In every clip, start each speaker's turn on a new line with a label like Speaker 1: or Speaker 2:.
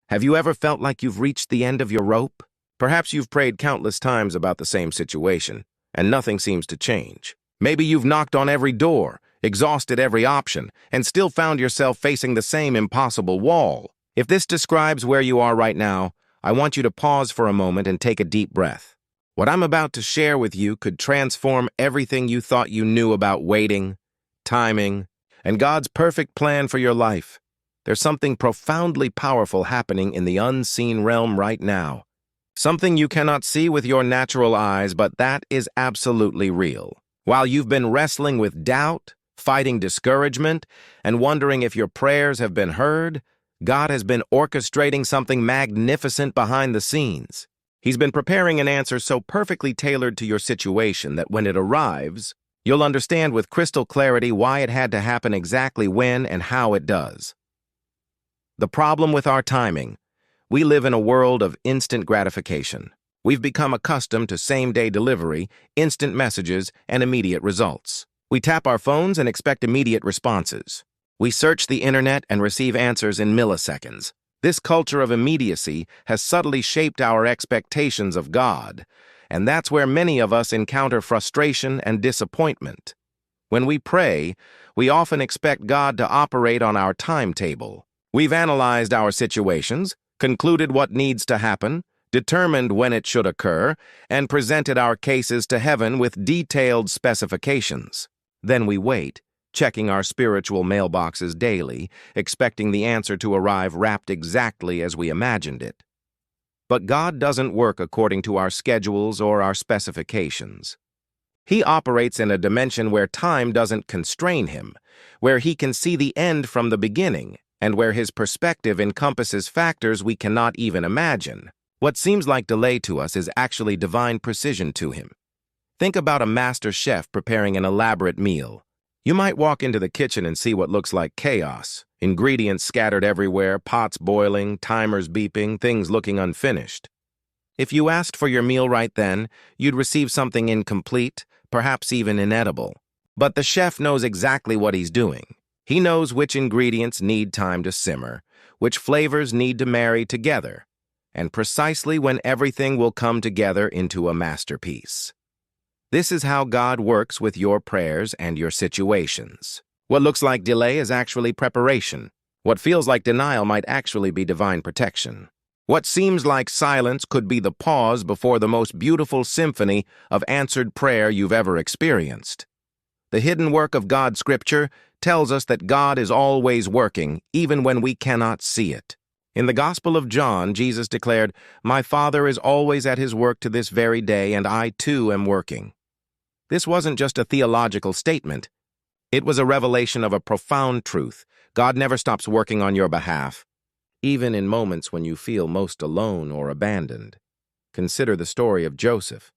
Speaker 1: Have you ever felt like you've reached the end of your rope? Perhaps you've prayed countless times about the same situation, and nothing seems to change. Maybe you've knocked on every door, exhausted every option, and still found yourself facing the same impossible wall. If this describes where you are right now, I want you to pause for a moment and take a deep breath. What I'm about to share with you could transform everything you thought you knew about waiting, timing, and God's perfect plan for your life. There's something profoundly powerful happening in the unseen realm right now. Something you cannot see with your natural eyes, but that is absolutely real. While you've been wrestling with doubt, fighting discouragement, and wondering if your prayers have been heard, God has been orchestrating something magnificent behind the scenes. He's been preparing an answer so perfectly tailored to your situation that when it arrives, you'll understand with crystal clarity why it had to happen exactly when and how it does. The problem with our timing: we live in a world of instant gratification. We've become accustomed to same-day delivery, instant messages, and immediate results. We tap our phones and expect immediate responses. We search the internet and receive answers in milliseconds. This culture of immediacy has subtly shaped our expectations of God, and that's where many of us encounter frustration and disappointment. When we pray, we often expect God to operate on our timetable. We've analyzed our situations, concluded what needs to happen, determined when it should occur, and presented our cases to heaven with detailed specifications. Then we wait, checking our spiritual mailboxes daily, expecting the answer to arrive wrapped exactly as we imagined it. But God doesn't work according to our schedules or our specifications. He operates in a dimension where time doesn't constrain him, where he can see the end from the beginning, and where his perspective encompasses factors we cannot even imagine. What seems like delay to us is actually divine precision to him. Think about a master chef preparing an elaborate meal. You might walk into the kitchen and see what looks like chaos, ingredients scattered everywhere, pots boiling, timers beeping, things looking unfinished. If you asked for your meal right then, you'd receive something incomplete, perhaps even inedible. But the chef knows exactly what he's doing. He knows which ingredients need time to simmer, which flavors need to marry together, and precisely when everything will come together into a masterpiece. This is how God works with your prayers and your situations. What looks like delay is actually preparation. What feels like denial might actually be divine protection. What seems like silence could be the pause before the most beautiful symphony of answered prayer you've ever experienced. The hidden work of God's scripture tells us that God is always working, even when we cannot see it. In the Gospel of John, Jesus declared, "My Father is always at his work to this very day, and I too am working." This wasn't just a theological statement. It was a revelation of a profound truth. God never stops working on your behalf, even in moments when you feel most alone or abandoned. Consider the story of Joseph,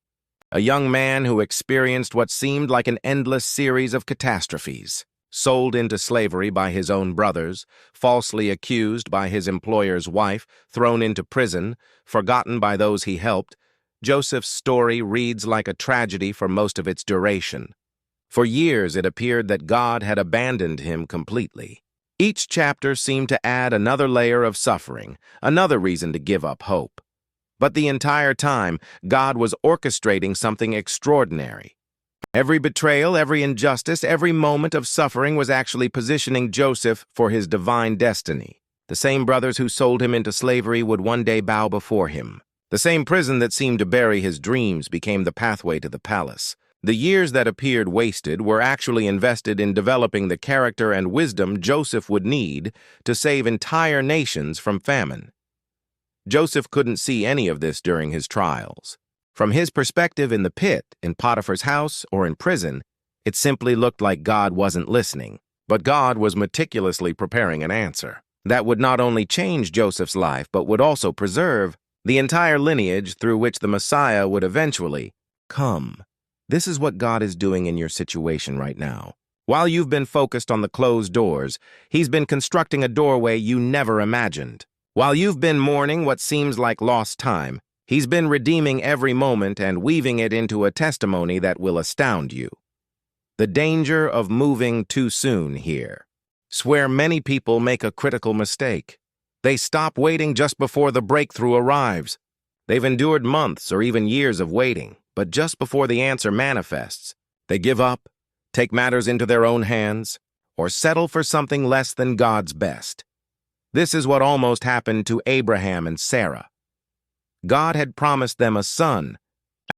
Speaker 1: a young man who experienced what seemed like an endless series of catastrophes. Sold into slavery by his own brothers, falsely accused by his employer's wife, thrown into prison, forgotten by those he helped, Joseph's story reads like a tragedy for most of its duration. For years it appeared that God had abandoned him completely. Each chapter seemed to add another layer of suffering, another reason to give up hope. But the entire time, God was orchestrating something extraordinary. Every betrayal, every injustice, every moment of suffering was actually positioning Joseph for his divine destiny. The same brothers who sold him into slavery would one day bow before him. The same prison that seemed to bury his dreams became the pathway to the palace. The years that appeared wasted were actually invested in developing the character and wisdom Joseph would need to save entire nations from famine. Joseph couldn't see any of this during his trials. From his perspective in the pit, in Potiphar's house, or in prison, it simply looked like God wasn't listening. But God was meticulously preparing an answer that would not only change Joseph's life, but would also preserve the entire lineage through which the Messiah would eventually come. This is what God is doing in your situation right now. While you've been focused on the closed doors, He's been constructing a doorway you never imagined. While you've been mourning what seems like lost time, He's been redeeming every moment and weaving it into a testimony that will astound you. The danger of moving too soon here. Where many people make a critical mistake. They stop waiting just before the breakthrough arrives. They've endured months or even years of waiting, but just before the answer manifests, they give up, take matters into their own hands, or settle for something less than God's best. This is what almost happened to Abraham and Sarah. God had promised them a son,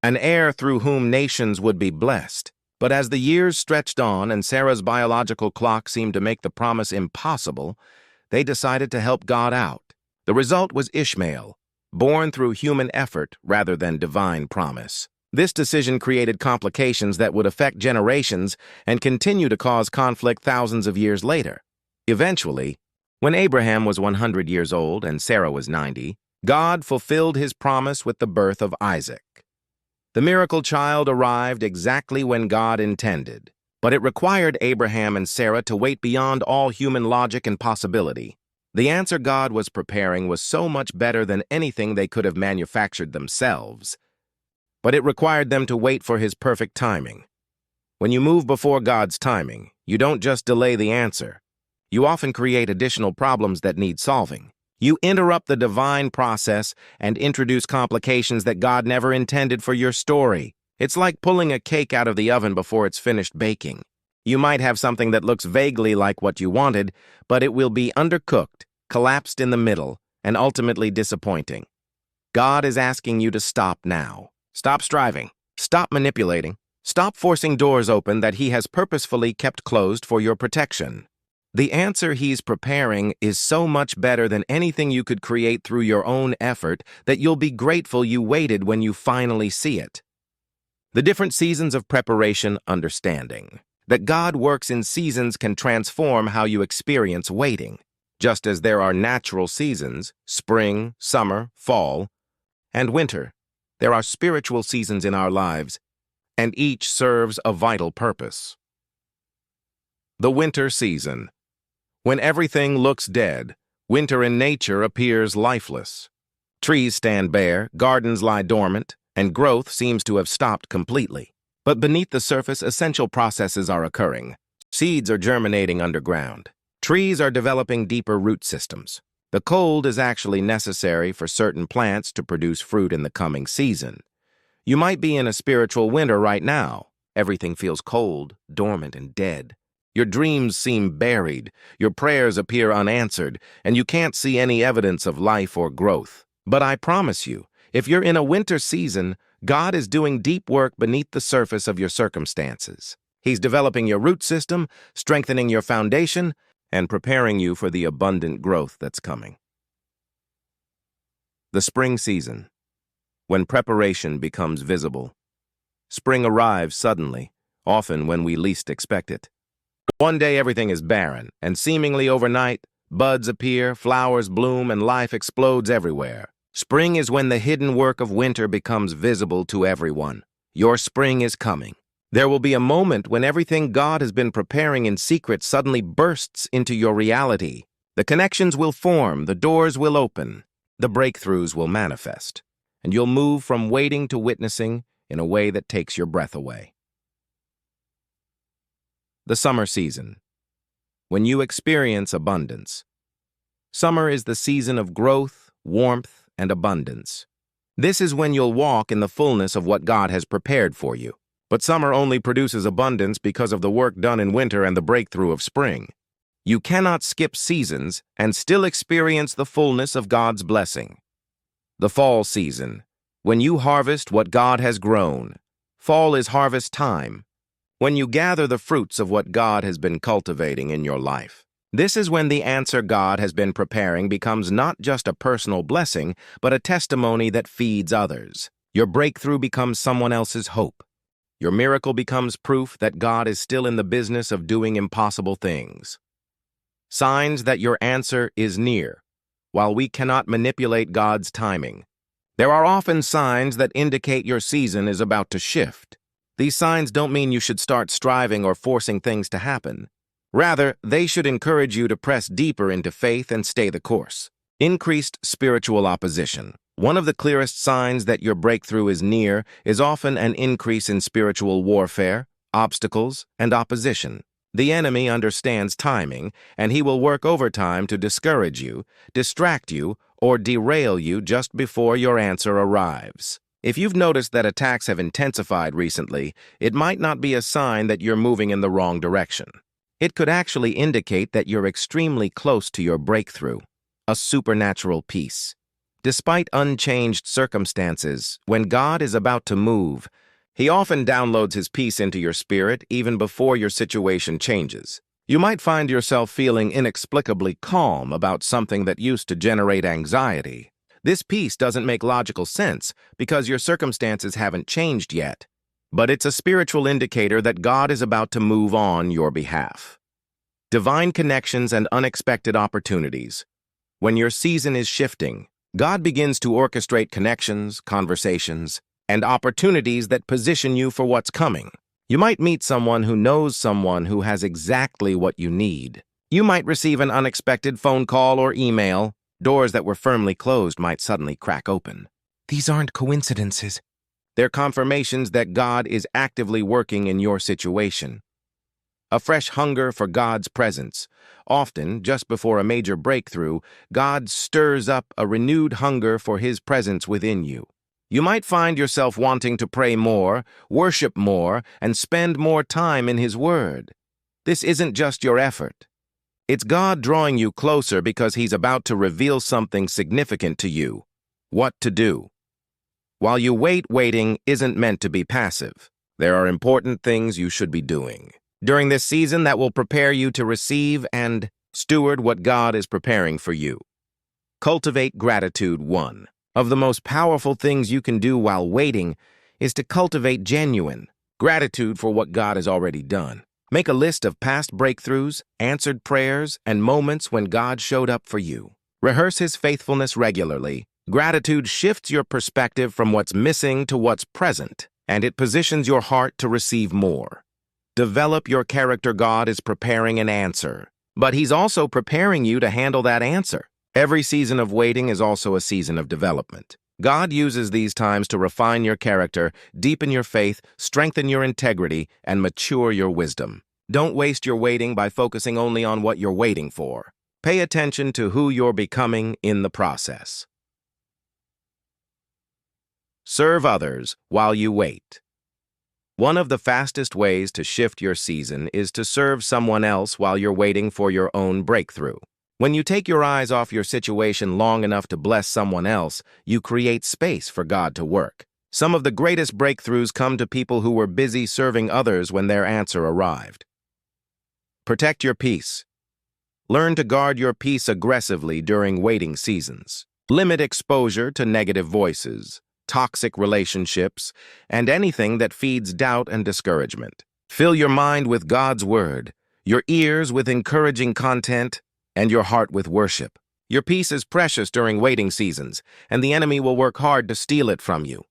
Speaker 1: an heir through whom nations would be blessed. But as the years stretched on and Sarah's biological clock seemed to make the promise impossible, they decided to help God out. The result was Ishmael, born through human effort rather than divine promise. This decision created complications that would affect generations and continue to cause conflict thousands of years later. Eventually, when Abraham was 100 years old and Sarah was 90, God fulfilled his promise with the birth of Isaac. The miracle child arrived exactly when God intended, but it required Abraham and Sarah to wait beyond all human logic and possibility. The answer God was preparing was so much better than anything they could have manufactured themselves, but it required them to wait for his perfect timing. When you move before God's timing, you don't just delay the answer. You often create additional problems that need solving. You interrupt the divine process and introduce complications that God never intended for your story. It's like pulling a cake out of the oven before it's finished baking. You might have something that looks vaguely like what you wanted, but it will be undercooked, collapsed in the middle, and ultimately disappointing. God is asking you to stop now. Stop striving. Stop manipulating. Stop forcing doors open that he has purposefully kept closed for your protection. The answer he's preparing is so much better than anything you could create through your own effort that you'll be grateful you waited when you finally see it. The different seasons of preparation, understanding that God works in seasons can transform how you experience waiting. Just as there are natural seasons, spring, summer, fall, and winter, there are spiritual seasons in our lives, and each serves a vital purpose. The winter season. When everything looks dead, winter in nature appears lifeless. Trees stand bare, gardens lie dormant, and growth seems to have stopped completely. But beneath the surface, essential processes are occurring. Seeds are germinating underground. Trees are developing deeper root systems. The cold is actually necessary for certain plants to produce fruit in the coming season. You might be in a spiritual winter right now. Everything feels cold, dormant, and dead. Your dreams seem buried, your prayers appear unanswered, and you can't see any evidence of life or growth. But I promise you, if you're in a winter season, God is doing deep work beneath the surface of your circumstances. He's developing your root system, strengthening your foundation, and preparing you for the abundant growth that's coming. The spring season. When preparation becomes visible. Spring arrives suddenly, often when we least expect it. One day everything is barren, and seemingly overnight, buds appear, flowers bloom, and life explodes everywhere. Spring is when the hidden work of winter becomes visible to everyone. Your spring is coming. There will be a moment when everything God has been preparing in secret suddenly bursts into your reality. The connections will form, the doors will open, the breakthroughs will manifest, and you'll move from waiting to witnessing in a way that takes your breath away. The summer season. When you experience abundance. Summer is the season of growth, warmth, and abundance. This is when you'll walk in the fullness of what God has prepared for you. But summer only produces abundance because of the work done in winter and the breakthrough of spring. You cannot skip seasons and still experience the fullness of God's blessing. The fall season. When you harvest what God has grown. Fall is harvest time. When you gather the fruits of what God has been cultivating in your life. This is when the answer God has been preparing becomes not just a personal blessing, but a testimony that feeds others. Your breakthrough becomes someone else's hope. Your miracle becomes proof that God is still in the business of doing impossible things. Signs that your answer is near. While we cannot manipulate God's timing, there are often signs that indicate your season is about to shift. These signs don't mean you should start striving or forcing things to happen. Rather, they should encourage you to press deeper into faith and stay the course. Increased spiritual opposition. One of the clearest signs that your breakthrough is near is often an increase in spiritual warfare, obstacles, and opposition. The enemy understands timing, and he will work overtime to discourage you, distract you, or derail you just before your answer arrives. If you've noticed that attacks have intensified recently, it might not be a sign that you're moving in the wrong direction. It could actually indicate that you're extremely close to your breakthrough, a supernatural peace. Despite unchanged circumstances, when God is about to move, He often downloads His peace into your spirit even before your situation changes. You might find yourself feeling inexplicably calm about something that used to generate anxiety. This peace doesn't make logical sense because your circumstances haven't changed yet, but it's a spiritual indicator that God is about to move on your behalf. Divine connections and unexpected opportunities. When your season is shifting, God begins to orchestrate connections, conversations, and opportunities that position you for what's coming. You might meet someone who knows someone who has exactly what you need. You might receive an unexpected phone call or email. Doors that were firmly closed might suddenly crack open. These aren't coincidences. They're confirmations that God is actively working in your situation. A fresh hunger for God's presence. Often, just before a major breakthrough, God stirs up a renewed hunger for His presence within you. You might find yourself wanting to pray more, worship more, and spend more time in His Word. This isn't just your effort. It's God drawing you closer because He's about to reveal something significant to you. What to do. While you wait, waiting isn't meant to be passive. There are important things you should be doing during this season that will prepare you to receive and steward what God is preparing for you. Cultivate gratitude. One of the most powerful things you can do while waiting is to cultivate genuine gratitude for what God has already done. Make a list of past breakthroughs, answered prayers, and moments when God showed up for you. Rehearse His faithfulness regularly. Gratitude shifts your perspective from what's missing to what's present, and it positions your heart to receive more. Develop your character. God is preparing an answer, but He's also preparing you to handle that answer. Every season of waiting is also a season of development. God uses these times to refine your character, deepen your faith, strengthen your integrity, and mature your wisdom. Don't waste your waiting by focusing only on what you're waiting for. Pay attention to who you're becoming in the process. Serve others while you wait. One of the fastest ways to shift your season is to serve someone else while you're waiting for your own breakthrough. When you take your eyes off your situation long enough to bless someone else, you create space for God to work. Some of the greatest breakthroughs come to people who were busy serving others when their answer arrived. Protect your peace. Learn to guard your peace aggressively during waiting seasons. Limit exposure to negative voices, toxic relationships, and anything that feeds doubt and discouragement. Fill your mind with God's Word, your ears with encouraging content, and your heart with worship. Your peace is precious during waiting seasons, and the enemy will work hard to steal it from you.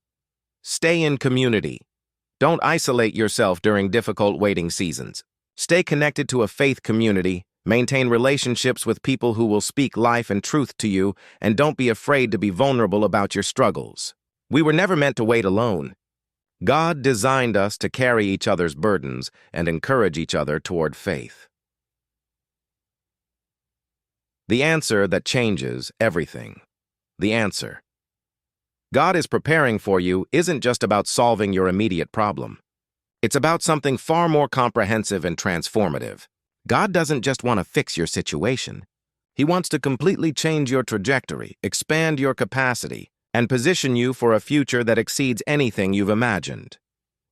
Speaker 1: Stay in community. Don't isolate yourself during difficult waiting seasons. Stay connected to a faith community, maintain relationships with people who will speak life and truth to you, and don't be afraid to be vulnerable about your struggles. We were never meant to wait alone. God designed us to carry each other's burdens and encourage each other toward faith. The answer that changes everything. The answer. God is preparing for you isn't just about solving your immediate problem. It's about something far more comprehensive and transformative. God doesn't just want to fix your situation. He wants to completely change your trajectory, expand your capacity, and position you for a future that exceeds anything you've imagined.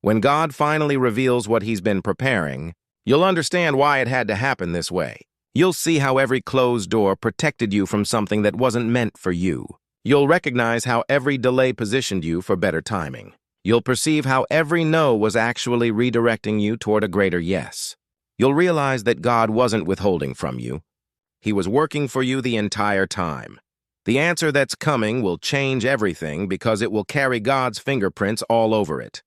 Speaker 1: When God finally reveals what He's been preparing, you'll understand why it had to happen this way. You'll see how every closed door protected you from something that wasn't meant for you. You'll recognize how every delay positioned you for better timing. You'll perceive how every no was actually redirecting you toward a greater yes. You'll realize that God wasn't withholding from you. He was working for you the entire time. The answer that's coming will change everything because it will carry God's fingerprints all over it.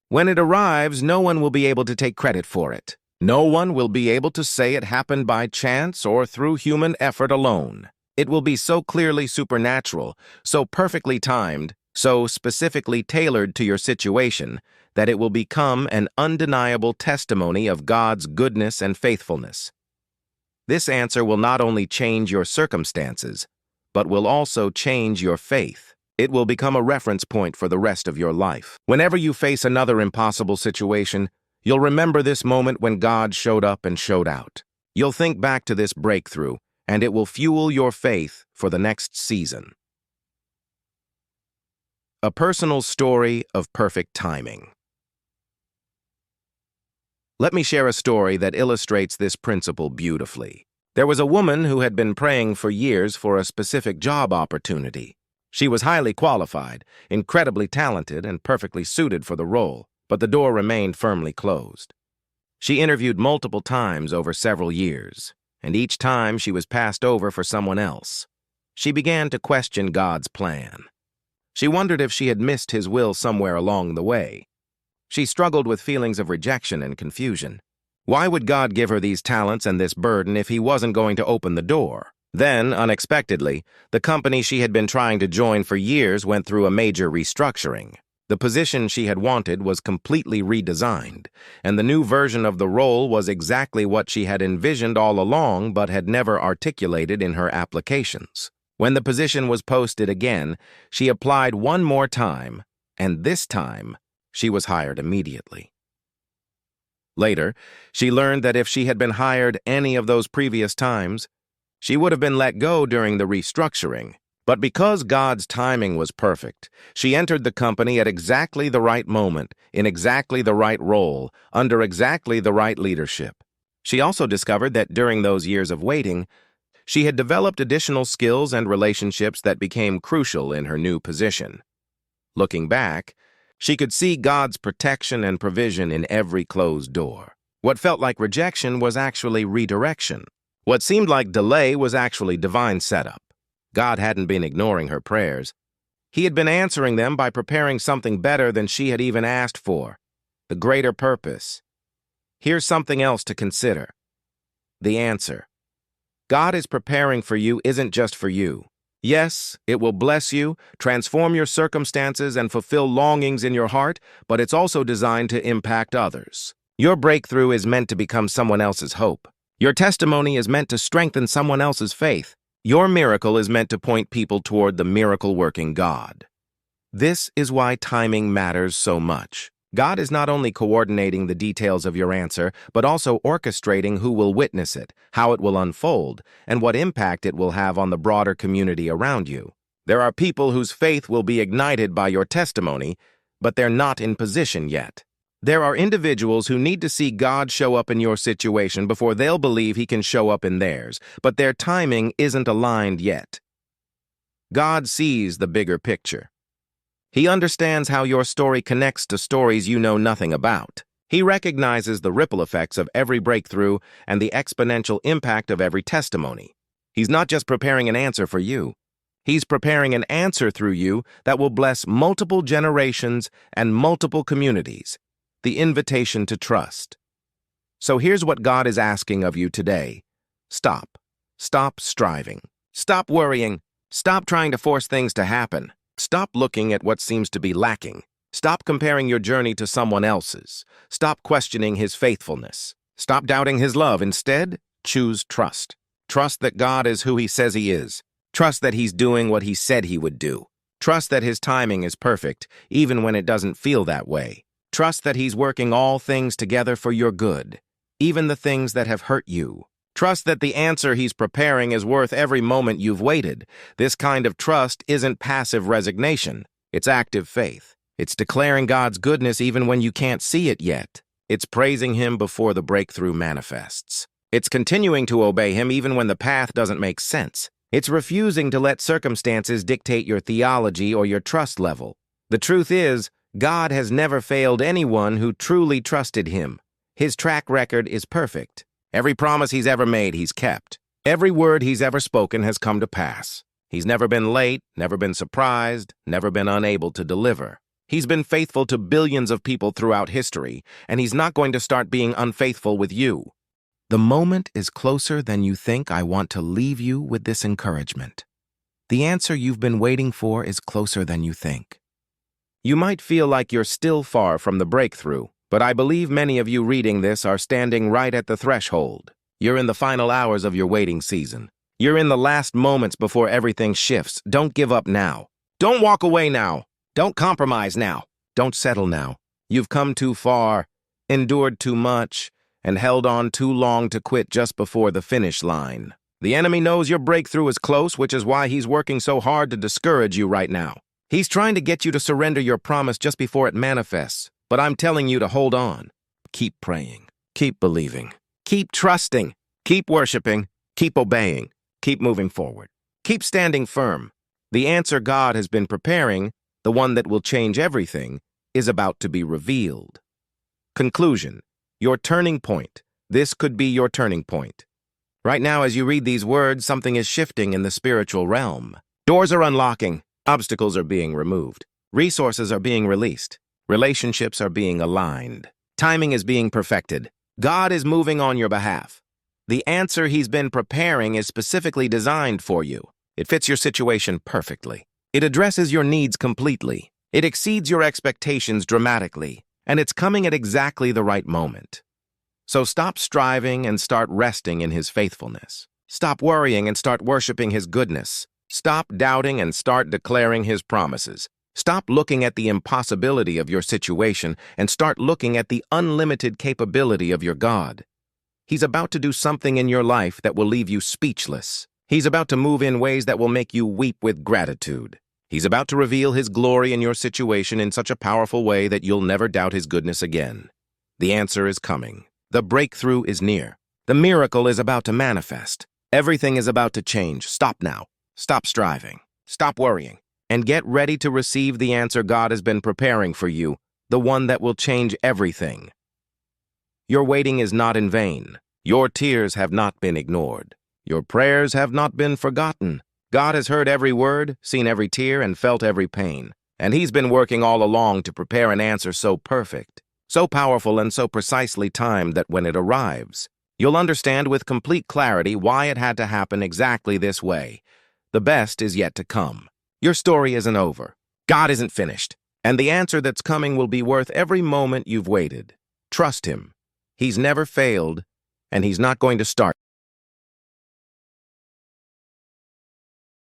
Speaker 1: When it arrives, no one will be able to take credit for it. No one will be able to say it happened by chance or through human effort alone. It will be so clearly supernatural, so perfectly timed, so specifically tailored to your situation that it will become an undeniable testimony of God's goodness and faithfulness. This answer will not only change your circumstances, but will also change your faith. It will become a reference point for the rest of your life. Whenever you face another impossible situation, you'll remember this moment when God showed up and showed out. You'll think back to this breakthrough, and it will fuel your faith for the next season. A personal story of perfect timing. Let me share a story that illustrates this principle beautifully. There was a woman who had been praying for years for a specific job opportunity. She was highly qualified, incredibly talented, and perfectly suited for the role, but the door remained firmly closed. She interviewed multiple times over several years, and each time she was passed over for someone else. She began to question God's plan. She wondered if she had missed His will somewhere along the way. She struggled with feelings of rejection and confusion. Why would God give her these talents and this burden if He wasn't going to open the door? Then, unexpectedly, the company she had been trying to join for years went through a major restructuring. The position she had wanted was completely redesigned, and the new version of the role was exactly what she had envisioned all along but had never articulated in her applications. When the position was posted again, she applied one more time, and this time, she was hired immediately. Later, she learned that if she had been hired any of those previous times, she would have been let go during the restructuring. But because God's timing was perfect, she entered the company at exactly the right moment, in exactly the right role, under exactly the right leadership. She also discovered that during those years of waiting, she had developed additional skills and relationships that became crucial in her new position. Looking back, she could see God's protection and provision in every closed door. What felt like rejection was actually redirection. What seemed like delay was actually divine setup. God hadn't been ignoring her prayers. He had been answering them by preparing something better than she had even asked for, the greater purpose. Here's something else to consider. The answer. God is preparing for you isn't just for you. Yes, it will bless you, transform your circumstances, and fulfill longings in your heart, but it's also designed to impact others. Your breakthrough is meant to become someone else's hope. Your testimony is meant to strengthen someone else's faith. Your miracle is meant to point people toward the miracle-working God. This is why timing matters so much. God is not only coordinating the details of your answer, but also orchestrating who will witness it, how it will unfold, and what impact it will have on the broader community around you. There are people whose faith will be ignited by your testimony, but they're not in position yet. There are individuals who need to see God show up in your situation before they'll believe He can show up in theirs, but their timing isn't aligned yet. God sees the bigger picture. He understands how your story connects to stories you know nothing about. He recognizes the ripple effects of every breakthrough and the exponential impact of every testimony. He's not just preparing an answer for you. He's preparing an answer through you that will bless multiple generations and multiple communities. The invitation to trust. So here's what God is asking of you today. Stop. Stop striving. Stop worrying. Stop trying to force things to happen. Stop looking at what seems to be lacking. Stop comparing your journey to someone else's. Stop questioning His faithfulness. Stop doubting His love. Instead, choose trust. Trust that God is who He says He is. Trust that He's doing what He said He would do. Trust that His timing is perfect, even when it doesn't feel that way. Trust that He's working all things together for your good, even the things that have hurt you. Trust that the answer He's preparing is worth every moment you've waited. This kind of trust isn't passive resignation. It's active faith. It's declaring God's goodness even when you can't see it yet. It's praising Him before the breakthrough manifests. It's continuing to obey Him even when the path doesn't make sense. It's refusing to let circumstances dictate your theology or your trust level. The truth is, God has never failed anyone who truly trusted Him. His track record is perfect. Every promise He's ever made, He's kept. Every word He's ever spoken has come to pass. He's never been late, never been surprised, never been unable to deliver. He's been faithful to billions of people throughout history, and He's not going to start being unfaithful with you. The moment is closer than you think. I want to leave you with this encouragement. The answer you've been waiting for is closer than you think. You might feel like you're still far from the breakthrough, but I believe many of you reading this are standing right at the threshold. You're in the final hours of your waiting season. You're in the last moments before everything shifts. Don't give up now. Don't walk away now. Don't compromise now. Don't settle now. You've come too far, endured too much, and held on too long to quit just before the finish line. The enemy knows your breakthrough is close, which is why he's working so hard to discourage you right now. He's trying to get you to surrender your promise just before it manifests, but I'm telling you to hold on. Keep praying. Keep believing. Keep trusting. Keep worshiping. Keep obeying. Keep moving forward. Keep standing firm. The answer God has been preparing, the one that will change everything, is about to be revealed. Conclusion. Your turning point. This could be your turning point. Right now, as you read these words, something is shifting in the spiritual realm. Doors are unlocking. Obstacles are being removed. Resources are being released. Relationships are being aligned. Timing is being perfected. God is moving on your behalf. The answer he's been preparing is specifically designed for you. It fits your situation perfectly. It addresses your needs completely. It exceeds your expectations dramatically, and it's coming at exactly the right moment. So stop striving and start resting in his faithfulness. Stop worrying and start worshiping his goodness. Stop doubting and start declaring his promises. Stop looking at the impossibility of your situation and start looking at the unlimited capability of your God. He's about to do something in your life that will leave you speechless. He's about to move in ways that will make you weep with gratitude. He's about to reveal his glory in your situation in such a powerful way that you'll never doubt his goodness again. The answer is coming. The breakthrough is near. The miracle is about to manifest. Everything is about to change. Stop now. Stop striving. Stop worrying. And get ready to receive the answer God has been preparing for you, the one that will change everything. Your waiting is not in vain. Your tears have not been ignored. Your prayers have not been forgotten. God has heard every word, seen every tear, and felt every pain. And he's been working all along to prepare an answer so perfect, so powerful, and so precisely timed that when it arrives, you'll understand with complete clarity why it had to happen exactly this way. The best is yet to come. Your story isn't over. God isn't finished. And the answer that's coming will be worth every moment you've waited. Trust him. He's never failed, and he's not going to start.